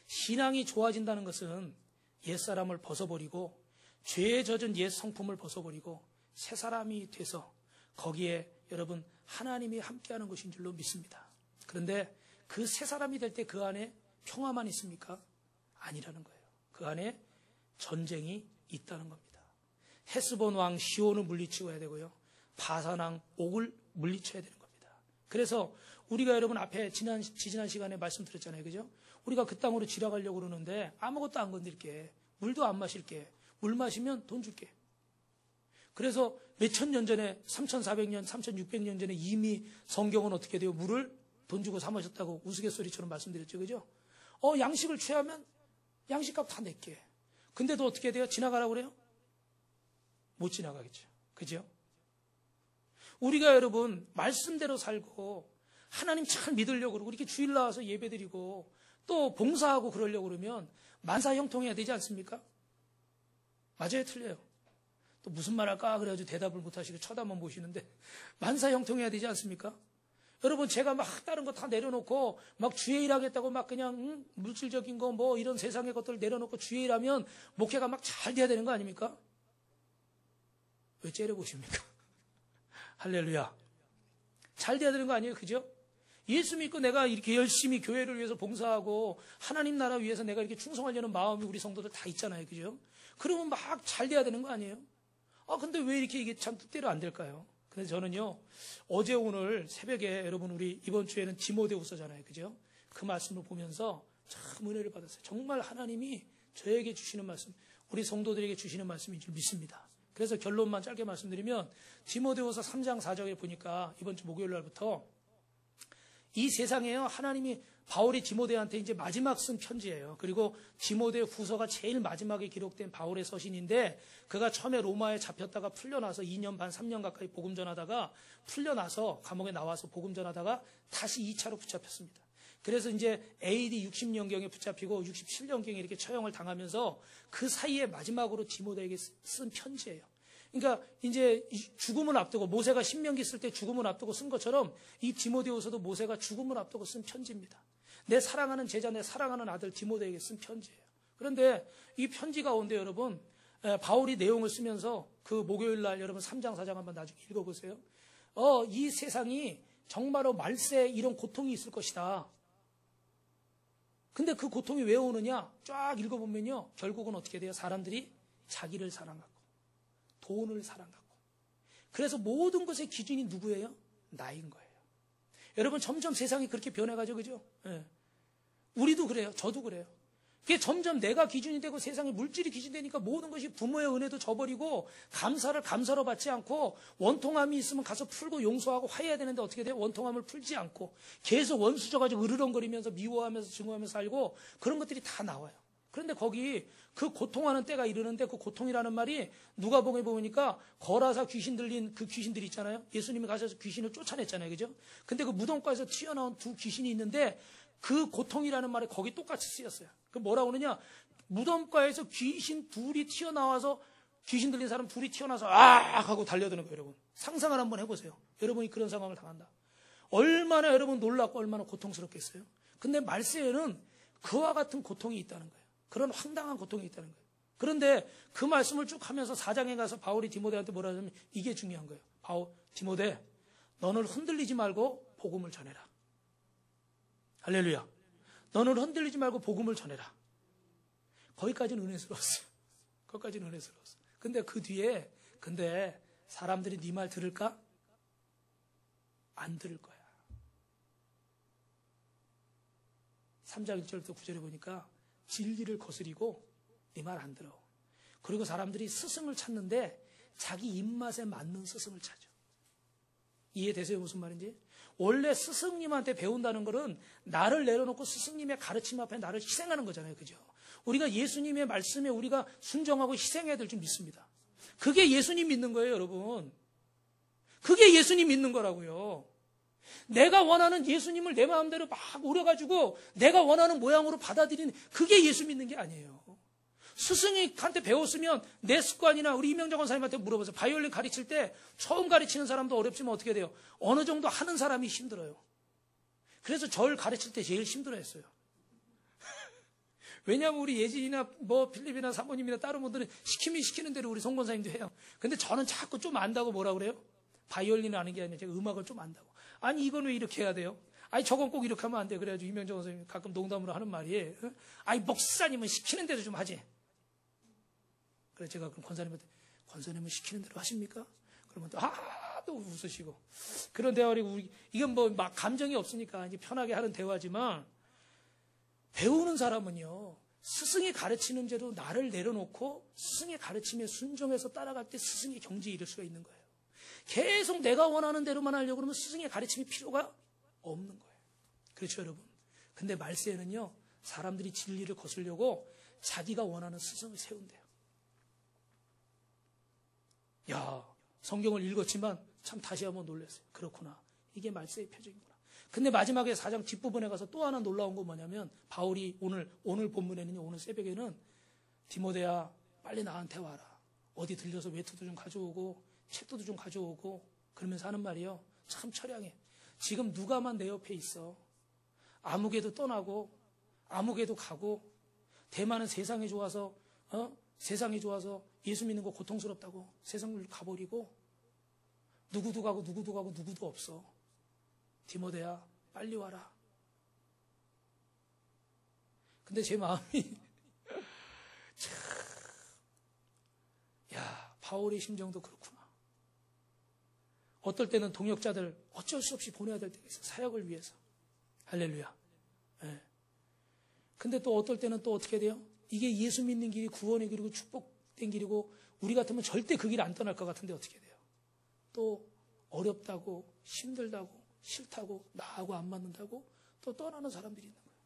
[SPEAKER 1] 신앙이 좋아진다는 것은 옛사람을 벗어버리고 죄에 젖은 옛 성품을 벗어버리고 새 사람이 돼서 거기에 여러분 하나님이 함께하는 것인 줄로 믿습니다. 그런데 그 새 사람이 될 때 그 안에 평화만 있습니까? 아니라는 거예요. 그 안에 전쟁이 있다는 겁니다. 헤스본 왕 시온을 물리치고 해야 되고요, 바산 왕 옥을 물리쳐야 되는 겁니다. 그래서 우리가 여러분 앞에 지난 시간에 말씀드렸잖아요. 그죠? 우리가 그 땅으로 지나가려고 그러는데 아무것도 안 건들게, 물도 안 마실게, 물 마시면 돈 줄게. 그래서 몇천 년 전에 3400년, 3600년 전에 이미 성경은 어떻게 돼요? 물을 돈 주고 사 마셨다고 우스갯소리처럼 말씀드렸죠. 그죠? 양식을 취하면 양식값 다 낼게. 근데도 어떻게 돼요? 지나가라고 그래요? 못 지나가겠죠. 그죠? 우리가 여러분 말씀대로 살고 하나님 잘 믿으려고 그러고 이렇게 주일 나와서 예배드리고 또 봉사하고 그러려고 그러면 만사형통해야 되지 않습니까? 맞아요, 틀려요? 또 무슨 말 할까 그래가지고 대답을 못 하시고 쳐다만 보시는데 만사형통해야 되지 않습니까? 여러분, 제가 막 다른 거 다 내려놓고 막 주의 일 하겠다고 막 그냥 물질적인 거 뭐 이런 세상의 것들을 내려놓고 주의 일 하면 목회가 막 잘 돼야 되는 거 아닙니까? 왜 째려보십니까? 할렐루야. 잘 돼야 되는 거 아니에요? 그죠? 예수 믿고 내가 이렇게 열심히 교회를 위해서 봉사하고 하나님 나라 위해서 내가 이렇게 충성하려는 마음이 우리 성도들 다 있잖아요. 그죠? 그러면 막 잘 돼야 되는 거 아니에요? 근데 왜 이렇게 이게 참 뜻대로 안 될까요? 근데 저는요, 어제 오늘 새벽에 여러분 우리 이번 주에는 디모데후서잖아요. 그죠? 그 말씀을 보면서 참 은혜를 받았어요. 정말 하나님이 저에게 주시는 말씀, 우리 성도들에게 주시는 말씀인 줄 믿습니다. 그래서 결론만 짧게 말씀드리면 디모데후서 3장 4절에 보니까 이번 주 목요일 날부터 이 세상에요, 하나님이 바울이 디모데한테 이제 마지막 쓴 편지예요. 그리고 디모데 후서가 제일 마지막에 기록된 바울의 서신인데, 그가 처음에 로마에 잡혔다가 풀려나서 2년 반, 3년 가까이 복음 전하다가 풀려나서 감옥에 나와서 복음 전하다가 다시 2차로 붙잡혔습니다. 그래서 이제 AD 60년경에 붙잡히고 67년경에 이렇게 처형을 당하면서 그 사이에 마지막으로 디모데에게 쓴 편지예요. 그러니까 이제 죽음을 앞두고, 모세가 신명기 쓸 때 죽음을 앞두고 쓴 것처럼 이 디모데후서도 모세가 죽음을 앞두고 쓴 편지입니다. 내 사랑하는 제자, 내 사랑하는 아들 디모데에게 쓴 편지예요. 그런데 이 편지 가운데 여러분, 바울이 내용을 쓰면서 그 목요일 날 여러분 3장 4장 한번 나중에 읽어보세요. 이 세상이 정말로 말세에 이런 고통이 있을 것이다. 근데 그 고통이 왜 오느냐? 쫙 읽어보면요. 결국은 어떻게 돼요? 사람들이 자기를 사랑하고 돈을 사랑하고. 그래서 모든 것의 기준이 누구예요? 나인 거예요. 여러분 점점 세상이 그렇게 변해가죠. 그죠? 예. 우리도 그래요. 저도 그래요. 그게 점점 내가 기준이 되고 세상에 물질이 기준이 되니까 모든 것이 부모의 은혜도 저버리고 감사를 감사로 받지 않고 원통함이 있으면 가서 풀고 용서하고 화해해야 되는데 어떻게 돼요? 원통함을 풀지 않고 계속 원수져가지고 으르렁거리면서 미워하면서 증오하면서 살고 그런 것들이 다 나와요. 그런데 거기 그 고통하는 때가 이르는데 그 고통이라는 말이 누가복음에 보니까 거라사 귀신 들린 그 귀신들이 있잖아요. 예수님이 가셔서 귀신을 쫓아냈잖아요. 그죠? 근데 그 무덤가에서 튀어나온 두 귀신이 있는데 그 고통이라는 말이 거기 똑같이 쓰였어요. 그 뭐라고 그러냐? 무덤가에서 귀신 둘이 튀어나와서 귀신 들린 사람 둘이 튀어나와서 아 하고 달려드는 거예요. 여러분 상상을 한번 해보세요. 여러분이 그런 상황을 당한다. 얼마나 여러분 놀랍고 얼마나 고통스럽겠어요. 근데 말세에는 그와 같은 고통이 있다는 거예요. 그런 황당한 고통이 있다는 거예요. 그런데 그 말씀을 쭉 하면서 4장에 가서 바울이 디모데한테 뭐라 하냐면 이게 중요한 거예요. 디모데 너는 흔들리지 말고 복음을 전해라. 할렐루야. 너는 흔들리지 말고 복음을 전해라. 거기까지는 은혜스러웠어요. 거기까지는 은혜스러웠어요. 근데 그 뒤에 사람들이 네 말 들을까? 안 들을 거야. 3장 1절부터 9절에 보니까 진리를 거스리고 네 말 안 들어. 그리고 사람들이 스승을 찾는데 자기 입맛에 맞는 스승을 찾아. 이해되세요? 무슨 말인지? 원래 스승님한테 배운다는 것은 나를 내려놓고 스승님의 가르침 앞에 나를 희생하는 거잖아요. 그죠? 우리가 예수님의 말씀에 우리가 순종하고 희생해야 될 줄 믿습니다. 그게 예수님 믿는 거예요, 여러분. 그게 예수님 믿는 거라고요. 내가 원하는 예수님을 내 마음대로 막 오려가지고 내가 원하는 모양으로 받아들이는 그게 예수 믿는 게 아니에요. 스승님한테 배웠으면 내 습관이나 우리 이명정 원사님한테 물어보세요. 바이올린 가르칠 때 처음 가르치는 사람도 어렵지만 어떻게 돼요? 어느 정도 하는 사람이 힘들어요. 그래서 절 가르칠 때 제일 힘들어했어요. 왜냐하면 우리 예진이나 필립이나 사모님이나 다른 분들은 시키면 시키는 대로 우리 송권사님도 해요. 근데 저는 자꾸 좀 안다고 뭐라 그래요? 바이올린을 아는 게 아니라 제가 음악을 좀 안다고. 아니 이건 왜 이렇게 해야 돼요? 아니 저건 꼭 이렇게 하면 안 돼. 그래가지고 이명정 원사님 가끔 농담으로 하는 말이 아니 목사님은 시키는 대로 좀 하지. 그래서 제가 그럼 권사님은 시키는 대로 하십니까? 그러면 또 웃으시고. 그런 대화를 이건 막 감정이 없으니까 이제 편하게 하는 대화지만 배우는 사람은요, 스승이 가르치는 대로 나를 내려놓고 스승의 가르침에 순종해서 따라갈 때 스승의 경지에 이를 수가 있는 거예요. 계속 내가 원하는 대로만 하려고 그러면 스승의 가르침이 필요가 없는 거예요. 그렇죠, 여러분? 근데 말세에는요, 사람들이 진리를 거스려고 자기가 원하는 스승을 세운대요. 야, 성경을 읽었지만 참 다시 한번 놀랐어요. 그렇구나. 이게 말세의 표정이구나. 근데 마지막에 4장 뒷부분에 가서 또 하나 놀라운 건 뭐냐면 바울이 오늘 본문에는요, 오늘 새벽에는 디모데야 빨리 나한테 와라. 어디 들려서 외투도 좀 가져오고 책도 좀 가져오고 그러면서 하는 말이요. 참 처량해. 지금 누가만 내 옆에 있어. 아무개도 떠나고 아무개도 가고 대만은 세상이 좋아서 예수 믿는 거 고통스럽다고 세상을 가버리고 누구도 가고 누구도 없어. 디모데야 빨리 와라. 근데 제 마음이 바울의 심정도 그렇구나. 어떨 때는 동역자들 어쩔 수 없이 보내야 될 때가 있어. 사역을 위해서. 할렐루야. 네. 근데 또 어떨 때는 또 어떻게 돼요? 이게 예수 믿는 길이 구원의 길이고 축복된 길이고 우리 같으면 절대 그 길 안 떠날 것 같은데 어떻게 돼요? 또 어렵다고 힘들다고 싫다고 나하고 안 맞는다고 또 떠나는 사람들이 있는 거예요.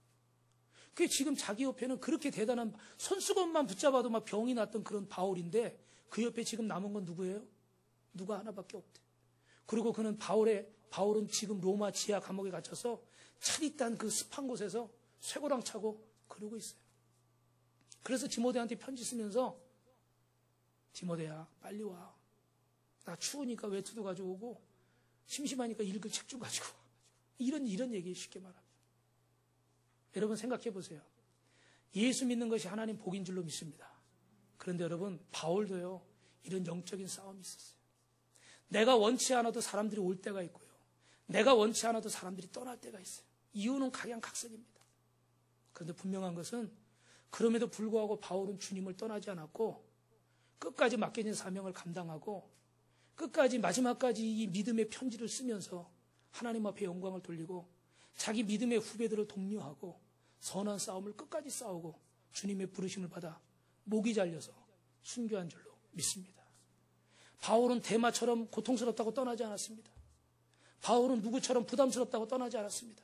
[SPEAKER 1] 그게 지금 자기 옆에는 그렇게 대단한 손수건만 붙잡아도 막 병이 났던 그런 바울인데 그 옆에 지금 남은 건 누구예요? 누가 하나밖에 없대. 그리고 바울은 지금 로마 지하 감옥에 갇혀서 차릿한 그 습한 곳에서 쇠고랑 차고 그러고 있어요. 그래서 디모데한테 편지 쓰면서 디모데야 빨리 와. 나 추우니까 외투도 가져오고 심심하니까 읽을 책 좀 가지고 와. 이런 얘기 쉽게 말합니다. 여러분 생각해 보세요. 예수 믿는 것이 하나님 복인 줄로 믿습니다. 그런데 여러분 바울도요 이런 영적인 싸움이 있었어요. 내가 원치 않아도 사람들이 올 때가 있고요. 내가 원치 않아도 사람들이 떠날 때가 있어요. 이유는 각양각색입니다. 그런데 분명한 것은 그럼에도 불구하고 바울은 주님을 떠나지 않았고 끝까지 맡겨진 사명을 감당하고 끝까지 마지막까지 이 믿음의 편지를 쓰면서 하나님 앞에 영광을 돌리고 자기 믿음의 후배들을 독려하고 선한 싸움을 끝까지 싸우고 주님의 부르심을 받아 목이 잘려서 순교한 줄로 믿습니다. 바울은 대마처럼 고통스럽다고 떠나지 않았습니다. 바울은 누구처럼 부담스럽다고 떠나지 않았습니다.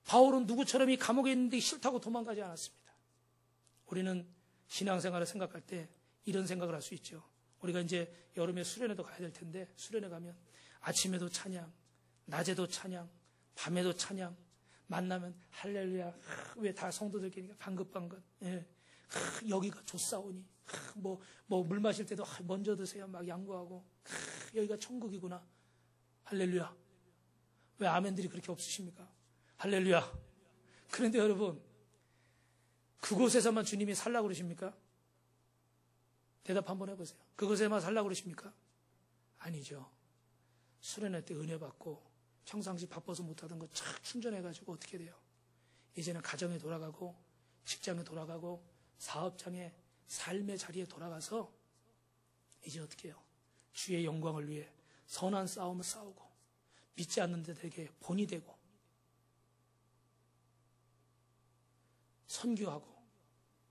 [SPEAKER 1] 바울은 누구처럼 이 감옥에 있는데 싫다고 도망가지 않았습니다. 우리는 신앙생활을 생각할 때 이런 생각을 할 수 있죠. 우리가 이제 여름에 수련회도 가야 될 텐데 수련회 가면 아침에도 찬양, 낮에도 찬양, 밤에도 찬양, 만나면 할렐루야, 왜 다 성도들끼리 방긋방긋, 예. 여기가 좋사오니, 물 마실 때도 먼저 드세요 막 양보하고, 여기가 천국이구나, 할렐루야. 왜 아멘들이 그렇게 없으십니까? 할렐루야. 그런데 여러분, 그곳에서만 주님이 살라고 그러십니까? 대답 한번 해보세요. 그곳에만 살라고 그러십니까? 아니죠. 수련회 때 은혜 받고 평상시 바빠서 못하던 거 착 충전해가지고 어떻게 돼요? 이제는 가정에 돌아가고 직장에 돌아가고 사업장에 삶의 자리에 돌아가서 이제 어떻게 해요? 주의 영광을 위해 선한 싸움을 싸우고 믿지 않는 데들에게 본이 되고 선교하고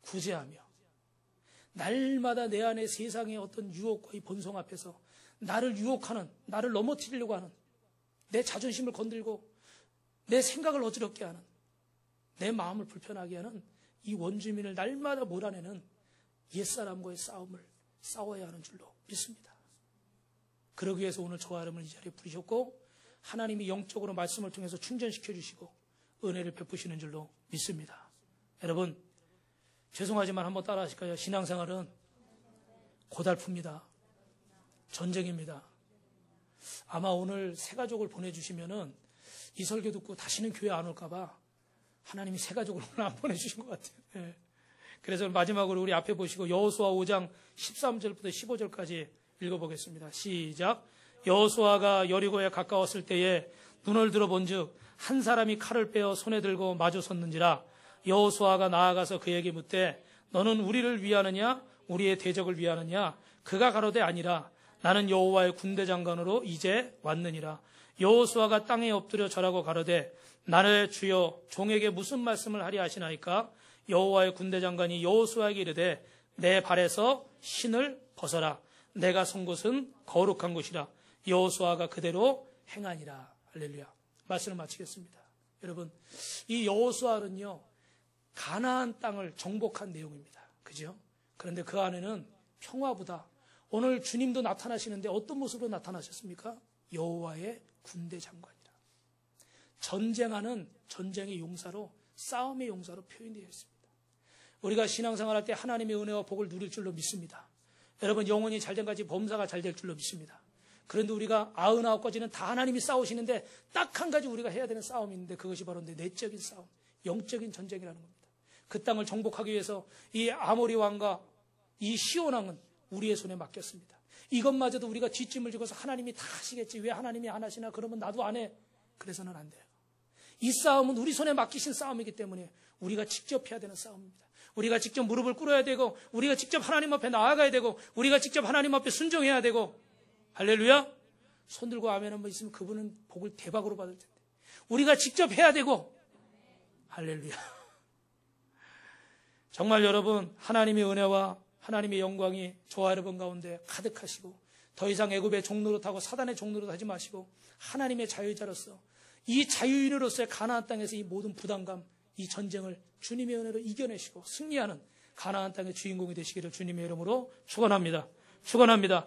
[SPEAKER 1] 구제하며 날마다 내 안에 세상의 어떤 유혹과 이 본성 앞에서 나를 유혹하는, 나를 넘어뜨리려고 하는, 내 자존심을 건들고 내 생각을 어지럽게 하는, 내 마음을 불편하게 하는 이 원주민을 날마다 몰아내는 옛사람과의 싸움을 싸워야 하는 줄로 믿습니다. 그러기 위해서 오늘 저와 여러분을 이 자리에 부르셨고 하나님이 영적으로 말씀을 통해서 충전시켜 주시고 은혜를 베푸시는 줄로 믿습니다. 여러분, 죄송하지만 한번 따라 하실까요? 신앙생활은 고달픕니다. 전쟁입니다. 아마 오늘 새 가족을 보내주시면은 이 설교 듣고 다시는 교회 안 올까봐 하나님이 새 가족을 오늘 안 보내주신 것 같아요. 네. 그래서 마지막으로 우리 앞에 보시고 여호수아 5장 13절부터 15절까지 읽어보겠습니다. 시작. 여호수아가 여리고에 가까웠을 때에 눈을 들어본즉 한 사람이 칼을 빼어 손에 들고 마주 섰는지라. 여호수아가 나아가서 그에게 묻되 너는 우리를 위하느냐 우리의 대적을 위하느냐. 그가 가로되 아니라 나는 여호와의 군대 장관으로 이제 왔느니라. 여호수아가 땅에 엎드려 절하고 가로되 나를 주여 종에게 무슨 말씀을 하리 하시나이까. 여호와의 군대 장관이 여호수아에게 이르되 내 발에서 신을 벗어라. 내가 선 곳은 거룩한 곳이라. 여호수아가 그대로 행하니라. 할렐루야. 말씀을 마치겠습니다. 여러분, 이 여호수아는요 가나안 땅을 정복한 내용입니다. 그죠? 그런데 그 안에는 평화보다 오늘 주님도 나타나시는데 어떤 모습으로 나타나셨습니까? 여호와의 군대 장관이라. 전쟁하는 전쟁의 용사로, 싸움의 용사로 표현되어 있습니다. 우리가 신앙생활할 때 하나님의 은혜와 복을 누릴 줄로 믿습니다. 여러분, 영혼이 잘된 같이 범사가 잘 될 줄로 믿습니다. 그런데 우리가 99가지는 다 하나님이 싸우시는데 딱 한 가지 우리가 해야 되는 싸움이 있는데 그것이 바로 내적인 싸움, 영적인 전쟁이라는 겁니다. 그 땅을 정복하기 위해서 이 아모리 왕과 이 시온 왕은 우리의 손에 맡겼습니다. 이것마저도 우리가 뒷짐을 지고서 하나님이 다 하시겠지, 왜 하나님이 안 하시나, 그러면 나도 안 해. 그래서는 안 돼요. 이 싸움은 우리 손에 맡기신 싸움이기 때문에 우리가 직접 해야 되는 싸움입니다. 우리가 직접 무릎을 꿇어야 되고 우리가 직접 하나님 앞에 나아가야 되고 우리가 직접 하나님 앞에 순종해야 되고. 할렐루야. 손 들고 아멘 한번 있으면 그분은 복을 대박으로 받을 텐데 우리가 직접 해야 되고. 할렐루야. 정말 여러분, 하나님의 은혜와 하나님의 영광이 저와 여러분 가운데 가득하시고 더 이상 애굽의 종노릇하고 사단의 종노릇 하지 마시고 하나님의 자유자로서 이 자유인으로서의 가나안 땅에서 이 모든 부담감, 이 전쟁을 주님의 은혜로 이겨내시고 승리하는 가나안 땅의 주인공이 되시기를 주님의 이름으로 축원합니다. 축원합니다.